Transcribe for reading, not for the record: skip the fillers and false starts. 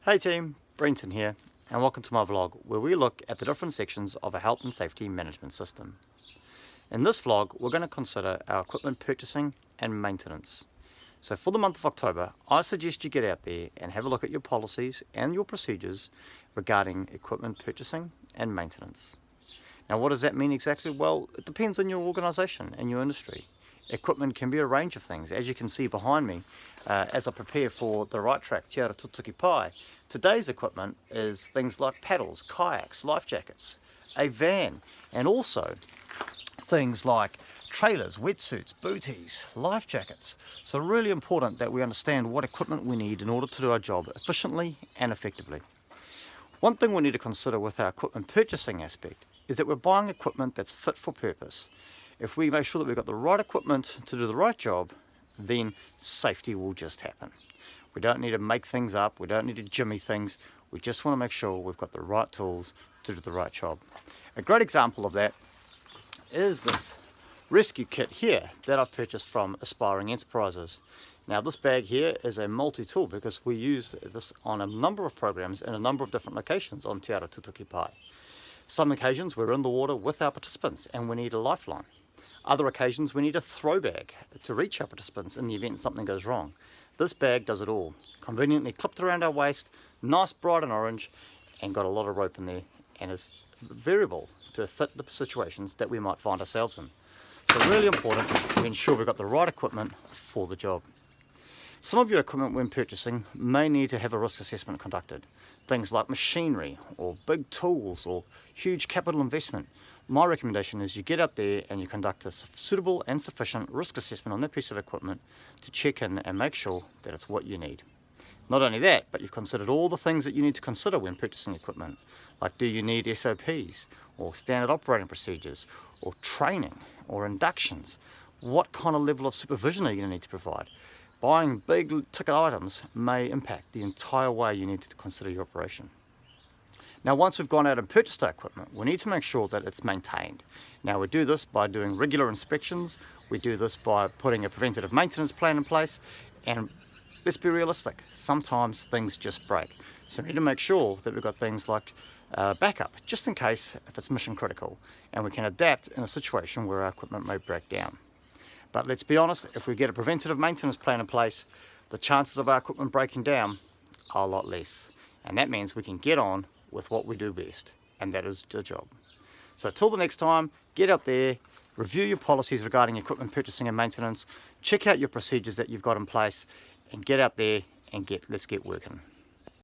Hey team, Brenton here, and welcome to my vlog where we look at the different sections of a health and safety management system. In this vlog, we're going to consider our equipment purchasing and maintenance. So for the month of October, I suggest you get out there and have a look at your policies and your procedures regarding equipment purchasing and maintenance. Now what does that mean exactly? Well, it depends on your organisation and your industry. Equipment can be a range of things, as you can see behind me as I prepare for the Right Track Te Ara Tutuki Pai. Today's equipment is things like paddles, kayaks, life jackets, a van, and also things like trailers, wetsuits, booties, life jackets. So really important that we understand what equipment we need in order to do our job efficiently and effectively. One thing we need to consider with our equipment purchasing aspect is that we're buying equipment that's fit for purpose. If we make sure that we've got the right equipment to do the right job, then safety will just happen. We don't need to make things up, we don't need to jimmy things, we just want to make sure we've got the right tools to do the right job. A great example of that is this rescue kit here that I've purchased from Aspiring Enterprises. Now this bag here is a multi-tool because we use this on a number of programs in a number of different locations on Te Ara Tutuki Pai. Some occasions we're in the water with our participants and we need a lifeline. Other occasions we need a throw bag to reach our participants in the event something goes wrong. This bag does it all. Conveniently clipped around our waist, nice bright and orange, and got a lot of rope in there, and is variable to fit the situations that we might find ourselves in. So really important to ensure we've got the right equipment for the job. Some of your equipment when purchasing may need to have a risk assessment conducted. Things like machinery or big tools or huge capital investment. My recommendation is you get out there and you conduct a suitable and sufficient risk assessment on that piece of equipment to check in and make sure that it's what you need. Not only that, but you've considered all the things that you need to consider when purchasing equipment. Like, do you need SOPs or standard operating procedures or training or inductions? What kind of level of supervision are you going to need to provide? Buying big ticket items may impact the entire way you need to consider your operation. Now once we've gone out and purchased our equipment, we need to make sure that it's maintained. Now we do this by doing regular inspections, we do this by putting a preventative maintenance plan in place, and let's be realistic, sometimes things just break. So we need to make sure that we've got things like backup, just in case if it's mission critical, and we can adapt in a situation where our equipment may break down. But let's be honest, if we get a preventative maintenance plan in place, the chances of our equipment breaking down are a lot less. And that means we can get on with what we do best, and that is the job. So till the next time, get out there, review your policies regarding equipment purchasing and maintenance, check out your procedures that you've got in place, and get out there and let's get working.